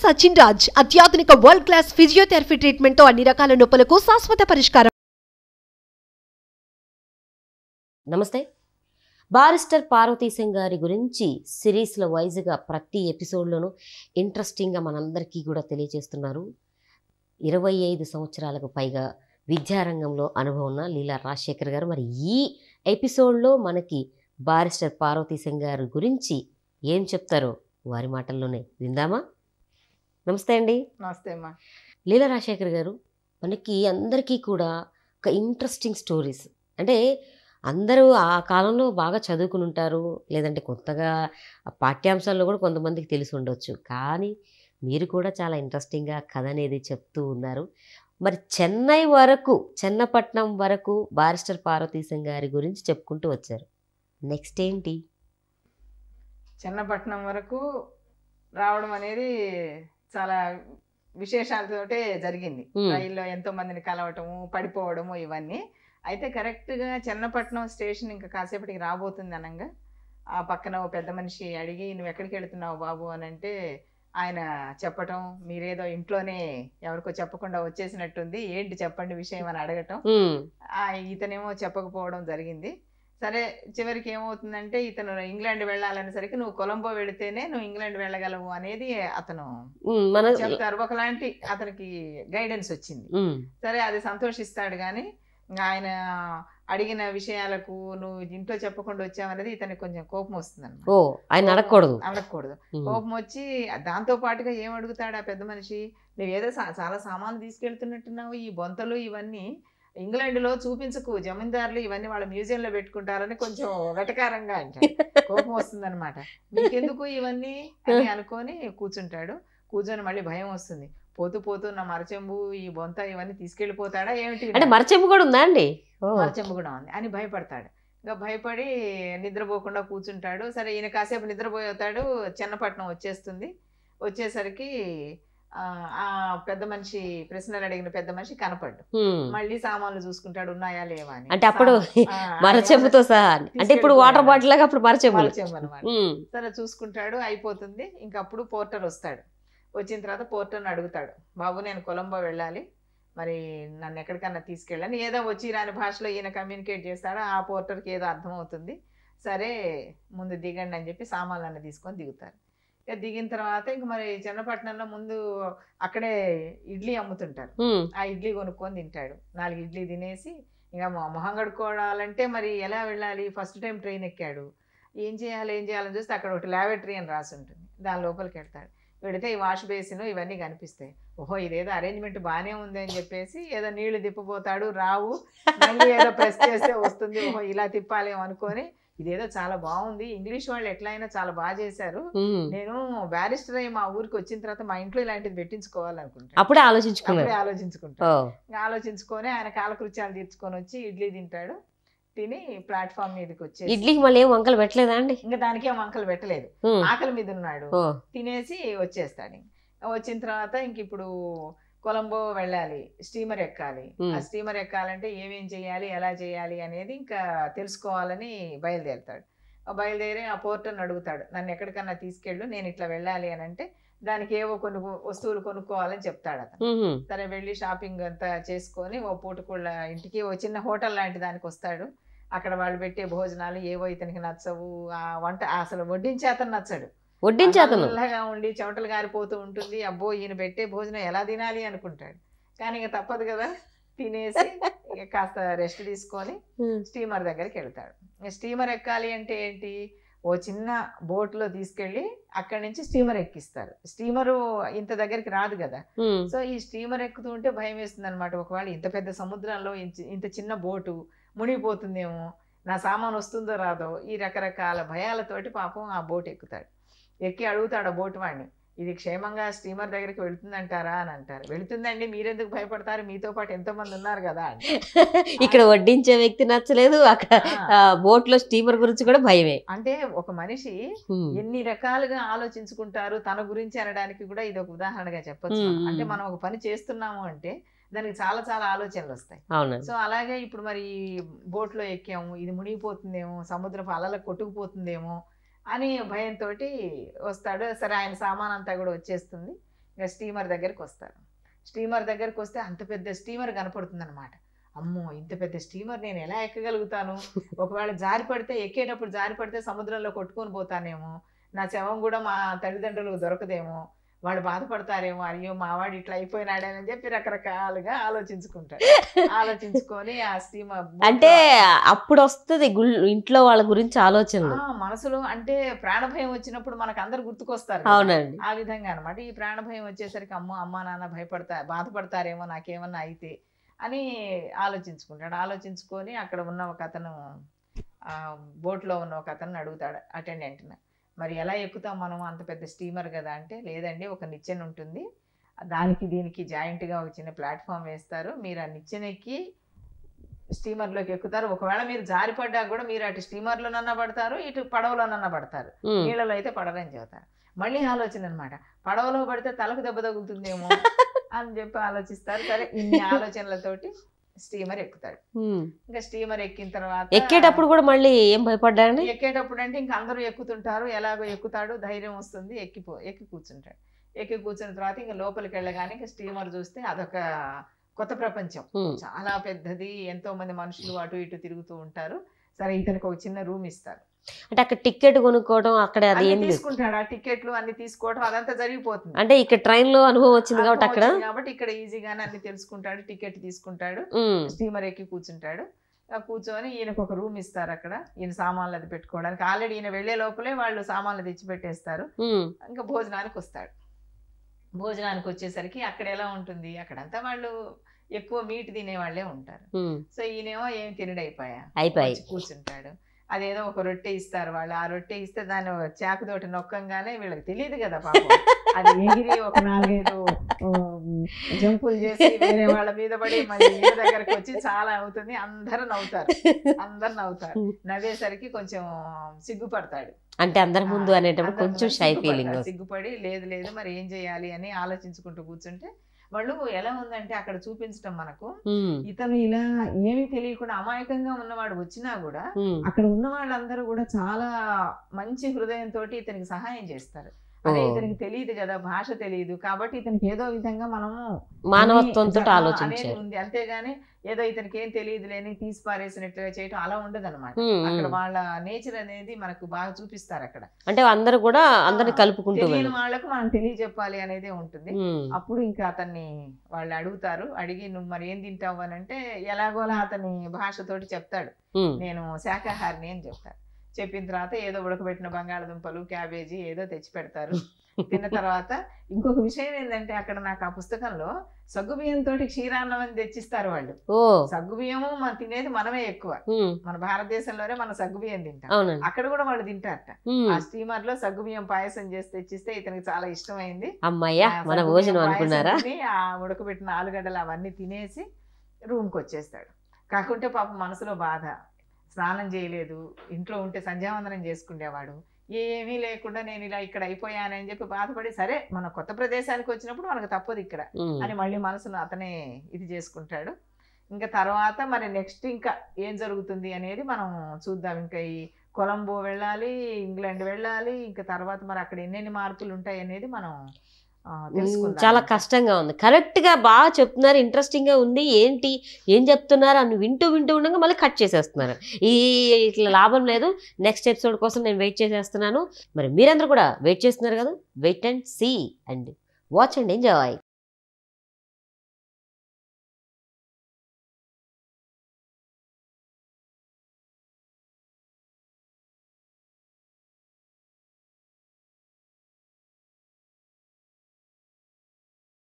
సచిన్ రాజ్ అత్యాధునిక world class physiotherapy treatment తో అన్ని రకాల నొప్పులకు శాశ్వత పరిష్కారం. నమస్తే. బారిస్టర్ పార్వతీ సింగ్ గారి గురించి సిరీస్లో వైజ్గా ప్రతి ఎపిసోడ్లోనూ ఇంట్రెస్టింగ్గా మనందరికీ కూడా తెలియజేస్తున్నారు. 25 సంవత్సరాలకు పైగా విద్యారంగంలో అనుభవం ఉన్న లీలా రాజశేఖర్ గారు. మరి ఈ ఎపిసోడ్లో మనకి బారిస్టర్ పార్వతీ సింగ్ గారి గురించి ఏం చెప్తారో వారి మాటల్లోనే విందామా? నమస్తే అండి. నమస్తే అమ్మా. లీలా రాజశేఖర్ గారు, మనకి అందరికీ కూడా ఒక ఇంట్రెస్టింగ్ స్టోరీస్ అంటే అందరూ ఆ కాలంలో బాగా చదువుకుని ఉంటారు, లేదంటే కొత్తగా పాఠ్యాంశాల్లో కూడా కొంతమందికి తెలిసి ఉండొచ్చు. కానీ మీరు కూడా చాలా ఇంట్రెస్టింగ్గా కథ అనేది చెప్తూ ఉన్నారు. మరి చెన్నపట్నం వరకు బారిస్టర్ పార్వతీ సింగ్ గారి గురించి చెప్పుకుంటూ వచ్చారు. నెక్స్ట్ ఏంటి? చెన్నపట్నం వరకు రావడం అనేది చాలా విశేషాలతోటే జరిగింది. రైల్లో ఎంతో మందిని కలవటము, పడిపోవడము ఇవన్నీ. అయితే కరెక్ట్గా చెన్నపట్నం స్టేషన్ ఇంకా కాసేపటికి రాబోతుంది అనగా ఆ పక్కన ఓ పెద్ద మనిషి అడిగి, నువ్వు ఎక్కడికి వెళుతున్నావు బాబు అని అంటే ఆయన చెప్పటం, మీరేదో ఇంట్లోనే ఎవరికో చెప్పకుండా వచ్చేసినట్టుంది, ఏంటి చెప్పండి విషయం అని అడగటం. ఇతనేమో చెప్పకపోవడం జరిగింది. సరే, చివరికి ఏమవుతుందంటే ఇతను ఇంగ్లాండ్ వెళ్ళాలనేసరికి నువ్వు కొలంబో వెళితేనే నువ్వు ఇంగ్లాండ్ వెళ్ళగలవు అనేది అతను చెప్తారు. ఒకలాంటి అతనికి గైడెన్స్ వచ్చింది. సరే, అది సంతోషిస్తాడు. కానీ ఆయన అడిగిన విషయాలకు నువ్వు ఇంట్లో చెప్పకుండా వచ్చావనేది ఇతనికి కొంచెం కోపం వస్తుంది అన్నమాట. అడగకూడదు. కోపం వచ్చి దాంతో పాటుగా ఏం అడుగుతాడు ఆ పెద్ద మనిషి, నువ్వేదో చాలా సామాన్లు తీసుకెళ్తున్నట్టున్నావు, ఈ బొంతలు ఇవన్నీ ఇంగ్లాండ్లో చూపించకు, జమీందారులు ఇవన్నీ వాళ్ళ మ్యూజియంలో పెట్టుకుంటారని కొంచెం వెటకారంగా అంటాడు. కోపం వస్తుంది అనమాట. మీకెందుకు ఇవన్నీ అని అనుకొని కూర్చుంటాడు. కూర్చొని మళ్ళీ భయం వస్తుంది. పోతూ నా మరచెంబు ఈ బొంత ఇవన్నీ తీసుకెళ్ళిపోతాడా ఏమిటి, అంటే మరచెంబు కూడా ఉందా అండి? మరచెంబు కూడా ఉంది అని భయపడతాడు. ఇంకా భయపడి నిద్రపోకుండా కూర్చుంటాడు. సరే, ఈయన కాసేపు నిద్రపోతాడు. చెన్నపట్నం వచ్చేస్తుంది. వచ్చేసరికి ఆ పెద్ద మనిషి, ప్రశ్నలు అడిగిన పెద్ద మనిషి కనపడ్డు. మళ్ళీ సామాన్లు చూసుకుంటాడు, ఉన్నాయా లేవా అని. అంటే అప్పుడు మరచెంబుతో సహా, అంటే ఇప్పుడు వాటర్ బాటిల్ లాగా అప్పుడు మరచెంబు అనమాట. సరే, చూసుకుంటాడు, అయిపోతుంది. ఇంకప్పుడు పోర్టర్ వస్తాడు. వచ్చిన తర్వాత పోర్టర్ని అడుగుతాడు, బాబు నేను కొలంబో వెళ్ళాలి, మరి నన్ను ఎక్కడికన్నా తీసుకెళ్ళని. ఏదో వచ్చి రాని భాషలో ఈయన కమ్యూనికేట్ చేస్తాడు. ఆ పోర్టర్కి ఏదో అర్థమవుతుంది. సరే, ముందు దిగండి అని చెప్పి సామాన్లన్నీ తీసుకొని దిగుతారు. ఇక దిగిన తర్వాత ఇంక మరి చెన్నపట్నంలో ముందు అక్కడే ఇడ్లీ అమ్ముతుంటారు. ఆ ఇడ్లీ కొనుక్కొని తింటాడు. 4 ఇడ్లీ తినేసి ఇంకా మొహం కడుక్కోవాలంటే మరి ఎలా వెళ్ళాలి, ఫస్ట్ టైం ట్రైన్ ఎక్కాడు, ఏం చేయాలని చూస్తే అక్కడ ఒకటి ల్యాబొరేటరీ అని రాసి ఉంటుంది. దాని లోపలికి వెళ్తాడు. వెళితే ఈ వాష్ బేసిన్ ఇవన్నీ కనిపిస్తాయి. ఓహో, ఇదేదో అరేంజ్మెంట్ బాగానే ఉంది అని చెప్పేసి ఏదో నీళ్లు తిప్పబోతాడు, రావు. మళ్ళీ ఏదో ప్రెస్ చేస్తే వస్తుంది. ఓహో, ఇలా తిప్పాలేమో అనుకొని ఇదేదో చాలా బాగుంది, ఇంగ్లీష్ వాళ్ళు ఎట్లా అయినా చాలా బాగా చేశారు, నేను బ్యారిస్టర్ అయ్యి మా ఊరికి వచ్చిన తర్వాత మా ఇంట్లో ఇలాంటిది పెట్టించుకోవాలనుకుంటాను. అప్పుడే ఆలోచించుకొని ఆయన కాలకృత్యాలు తీర్చుకొని వచ్చి ఇడ్లీ తింటాడు. తిని ప్లాట్ఫామ్ మీదకి వచ్చి ఇడ్లీకి మళ్ళీ ఏం వంకలు పెట్టలేదా అండి? ఇంకా దానికి ఏం వంకలు పెట్టలేదు, ఆకలి మీద ఉన్నాడు. తినేసి వచ్చేస్తాడు. వచ్చిన తర్వాత ఇంక ఇప్పుడు కొలంబో వెళ్ళాలి, స్టీమర్ ఎక్కాలి. ఆ స్టీమర్ ఎక్కాలంటే ఏమేం చేయాలి, ఎలా చేయాలి అనేది ఇంకా తెలుసుకోవాలని బయలుదేరుతాడు. బయలుదేరి ఆ పోర్టర్ని అడుగుతాడు, నన్ను ఎక్కడికన్నా తీసుకెళ్ళు, నేను ఇట్లా వెళ్ళాలి అని అంటే దానికి ఏవో కొన్ని వస్తువులు కొనుక్కోవాలని చెప్తాడు అతను. సరే, వెళ్ళి షాపింగ్ అంతా చేసుకొని ఓ పూటకుళ్ళ ఇంటికి ఓ చిన్న హోటల్ లాంటి దానికి వస్తాడు. అక్కడ వాళ్ళు పెట్టే భోజనాలు ఏవో ఇతనికి నచ్చవు. ఆ వంట అసలు వడ్డించే అతను నచ్చడు. నల్లగా ఉండి చెమటలు గారిపోతూ ఉంటుంది. అబ్బో, ఈయన పెట్టే భోజనం ఎలా తినాలి అనుకుంటాడు. కానీ ఇక తప్పదు కదా, తినేసి కాస్త రెస్ట్ తీసుకొని స్టీమర్ దగ్గరికి వెళ్తాడు. స్టీమర్ ఎక్కాలి అంటే ఏంటి, ఓ చిన్న బోట్లో తీసుకెళ్ళి అక్కడి నుంచి స్టీమర్ ఎక్కిస్తారు. స్టీమరు ఇంత దగ్గరికి రాదు కదా. సో ఈ స్టీమర్ ఎక్కుతూ ఉంటే భయం వేస్తుంది అనమాట. ఒకవేళ ఇంత పెద్ద సముద్రంలో ఇంత చిన్న బోటు మునిగిపోతుందేమో, నా సామాను వస్తుందో రాదో, ఈ రకరకాల భయాలతోటి పాపం ఆ బోట్ ఎక్కుతాడు. ఎక్కి అడుగుతాడు ఆ బోటు వాడిని, ఇది క్షేమంగా స్టీమర్ దగ్గరికి వెళుతుందంటారా అని అంటారు. వెళుతుందండి, మీరెందుకు భయపడతారు, మీతో పాటు ఎంతో మంది ఉన్నారు కదా అని. ఇక్కడ వడ్డించే వ్యక్తి నచ్చలేదు, అక్కడ బోట్ లో స్టీమర్ గురించి కూడా భయమే. అంటే ఒక మనిషి ఎన్ని రకాలుగా ఆలోచించుకుంటారు తన గురించి అనడానికి కూడా ఇది ఒక ఉదాహరణగా చెప్పొచ్చు. అంటే మనం ఒక పని చేస్తున్నాము అంటే దానికి చాలా చాలా ఆలోచనలు వస్తాయి. సో అలాగే ఇప్పుడు మరి బోట్లో ఎక్కాము, ఇది మునిగిపోతుందేమో, సముద్రపు అలలకు కొట్టుకుపోతుందేమో అని భయంతో వస్తాడు. సరే, ఆయన సామాన్ అంతా కూడా వచ్చేస్తుంది. ఇంకా స్టీమర్ దగ్గరికి వస్తారు. స్టీమర్ దగ్గరికి వస్తే అంత పెద్ద స్టీమర్ కనపడుతుంది అనమాట. అమ్మో ఇంత పెద్ద స్టీమర్ నేను ఎలా ఎక్కగలుగుతాను, ఒకవేళ జారి పడితే ఎక్కేటప్పుడు జారి పడితే సముద్రంలో కొట్టుకొని పోతానేమో, నా శవం కూడా మా తల్లిదండ్రులకు దొరకదేమో, వాళ్ళు బాధపడతారేమో, అయ్యో మావాడు ఇట్లా అయిపోయినాడని చెప్పి రకరకాలుగా ఆలోచించుకొని ఆ స్టీమర్ అంటే అప్పుడు వస్తుంది ఇంట్లో వాళ్ళ గురించి ఆలోచనలు మనసులో. అంటే ప్రాణభయం వచ్చినప్పుడు మనకు అందరు గుర్తుకొస్తారు. అవునండి. ఆ విధంగా అనమాట. ఈ ప్రాణభయం వచ్చేసరికి అమ్మా నాన్న బాధపడతారేమో నాకేమన్నా అయితే అని ఆలోచించుకొని అక్కడ ఉన్న ఒక అతను, బోట్లో ఉన్న ఒక అతను అడుగుతాడు అటెండెంట్ని, మరి ఎలా ఎక్కుతాం మనం అంత పెద్ద స్టీమర్ కదా అంటే, లేదండి ఒక నిచ్చెన ఉంటుంది, దానికి దీనికి జాయింట్గా ఒక చిన్న ప్లాట్ఫామ్ వేస్తారు, మీరు ఆ నిచ్చెన ఎక్కి స్టీమర్లోకి ఎక్కుతారు, ఒకవేళ మీరు జారిపడ్డా కూడా మీరు అటు స్టీమర్లోనన్నా పడతారు, ఇటు పడవలోనన్నా పడతారు, నీళ్ళలో అయితే పడరని చెబుతారు. మళ్ళీ ఆలోచన అనమాట, పడవలో పడితే తలకు దెబ్బ తగులుతుందేమో అని చెప్పి ఆలోచిస్తారు. సరే ఇన్ని ఆలోచనలతోటి స్టీమర్ ఎక్కుతాడు. ఇంకా స్టీమర్ ఎక్కిన తర్వాత ఎక్కేటప్పుడు కూడా మళ్ళీ ఏం భయపడ్డాడు? ఎక్కేటప్పుడు అంటే ఇంకా అందరూ ఎక్కుతుంటారు, ఎలాగో ఎక్కుతాడు, ధైర్యం వస్తుంది, ఎక్కి కూర్చుంటాడు. ఎక్కి కూర్చున్న తర్వాత ఇంకా లోపలికి వెళ్ళగానే ఇంకా స్టీమర్ చూస్తే అదొక కొత్త ప్రపంచం, చాలా పెద్దది, ఎంతో మంది మనుషులు అటు ఇటు తిరుగుతూ ఉంటారు. సరే ఇతనికి ఒక చిన్న రూమ్ ఇస్తారు. అంటే అక్కడ టికెట్ కొనుక్కోవడం అక్కడ అది ఏం తీసుకుంటాడు, ఆ టికెట్లు అన్ని తీసుకోవడం అదంతా జరిగిపోతుంది. అంటే ఇక్కడ ట్రైన్ లో అనుభవం వచ్చింది కాబట్టి ఇక్కడ ఈజీగానే అన్ని తెలుసుకుంటాడు, టికెట్ తీసుకుంటాడు, స్టీమర్ ఎక్కి కూర్చుంటాడు. కూర్చొని ఈయనకు ఒక రూమ్ ఇస్తారు, అక్కడ ఈయన సామాన్లు అది పెట్టుకోవడానికి. ఆల్రెడీ ఈయన వెళ్లే లోపలే వాళ్ళు సామాన్లు తెచ్చి పెట్టేస్తారు. ఇంకా భోజనానికి వస్తాడు. భోజనానికి వచ్చేసరికి అక్కడ ఎలా ఉంటుంది, అక్కడంతా వాళ్ళు ఎక్కువ మీట్ తినే వాళ్ళే ఉంటారు. సో ఈయనేమో ఏం తినడైపోయి కూర్చుంటాడు. అదేదో ఒక రొట్టె ఇస్తారు వాళ్ళు, ఆ రొట్టె ఇస్తే దాన్ని చాకుతోటి నొక్కంగానే వీళ్ళకి తెలియదు కదా పాపం, అది ఎగిరి ఒక 4-5 జంపులు చేసి వేరే వాళ్ళ మీద పడి మళ్ళీ వీళ్ళ దగ్గరకు వచ్చి చాలా అవుతుంది. అందరూ నవ్వుతారు. నవ్వేసరికి కొంచెం సిగ్గుపడతాడు. అంటే అందరి ముందు అనేటప్పుడు కొంచెం షై ఫీలింగ్, సిగ్గుపడి లేదు మరి ఏం చేయాలి అని ఆలోచించుకుంటూ కూర్చుంటే, వాళ్ళు ఎలా ఉందంటే అక్కడ చూపించడం మనకు, ఇతను ఇలా ఏమీ తెలియకుండా అమాయకంగా ఉన్నవాడు వచ్చినా కూడా అక్కడ ఉన్న వాళ్ళందరూ కూడా చాలా మంచి హృదయంతో ఇతనికి సహాయం చేస్తారు. అదే ఇతనికి తెలియదు కదా, భాష తెలియదు కాబట్టి ఇతనికి ఏదో విధంగా మనము మానవత్వంతో ఆలోచించాలి ఉంది, అంతేగాని ఏదో ఇతనికి ఏం తెలియదు లేని తీసి పారేసినట్టుగా చేయటం అలా ఉండదు అనమాట. అక్కడ వాళ్ళ నేచర్ అనేది మనకు బాగా చూపిస్తారు అక్కడ. అంటే అందరూ కూడా అందరిని కలుపుకుంటూ తెలియని వాళ్ళకు మనం తెలియజెప్పాలి అనేదే ఉంటుంది. అప్పుడు ఇంకా అతన్ని వాళ్ళు అడుగుతారు, అడిగి నువ్వు మరి ఏం తింటావు అని అంటే ఎలాగోలా అతని భాషతోటి చెప్తాడు, నేను శాకాహారిని అని చెప్తాడు. చెప్పిన తర్వాత ఏదో ఉడకబెట్టిన బంగాళదుంపలు, క్యాబేజీ ఏదో తెచ్చి పెడతారు. తిన్న తర్వాత ఇంకొక విషయం ఏంటంటే, అక్కడ నాకు ఆ పుస్తకంలో సగ్గుబియ్యంతో క్షీరాన్నం అని తెచ్చిస్తారు వాళ్ళు. సగ్గుబియ్యము మనం తినేది మనమే ఎక్కువ, మన భారతదేశంలోనే మనం సగ్గుబియ్యం తింటాం, అక్కడ కూడా వాళ్ళు తింటారట. ఆ స్టీమర్ లో సగ్గుబియ్యం పాయసం చేసి తెచ్చిస్తే ఇతనికి చాలా ఇష్టమైంది. ఆ ఉడకబెట్టిన ఆలుగడ్డలు అవన్నీ తినేసి రూమ్కి వచ్చేస్తాడు. కాకుంటే పాపం మనసులో బాధ, స్నానం చేయలేదు, ఇంట్లో ఉంటే సంధ్యావందనం చేసుకునేవాడు, ఏమీ లేకుండా నేను ఇలా ఇక్కడ అయిపోయానని చెప్పి బాధపడి, సరే మన కొత్త ప్రదేశానికి వచ్చినప్పుడు మనకు తప్పదు ఇక్కడ అని మళ్ళీ మనసును అతనే ఇది చేసుకుంటాడు. ఇంకా తర్వాత మరి నెక్స్ట్ ఇంకా ఏం జరుగుతుంది అనేది మనం చూద్దాం. ఇంకా ఈ కొలంబో వెళ్ళాలి, ఇంగ్లాండ్ వెళ్ళాలి, ఇంకా తర్వాత మరి అక్కడ ఎన్నెన్ని మార్పులు ఉంటాయి అనేది మనం చాలా కష్టంగా ఉంది. కరెక్ట్ గా బాగా చెప్తున్నారు, ఇంట్రెస్టింగ్ గా ఉంది, ఏంటి ఏం చెప్తున్నారు అని వింటూ ఉండగా మళ్ళీ కట్ చేసేస్తున్నారు. ఇట్లా లాభం లేదు. నెక్స్ట్ ఎపిసోడ్ కోసం నేను వెయిట్ చేసేస్తున్నాను. మరి మీరందరూ కూడా వెయిట్ చేస్తున్నారు కదా, wait and see and watch and enjoy.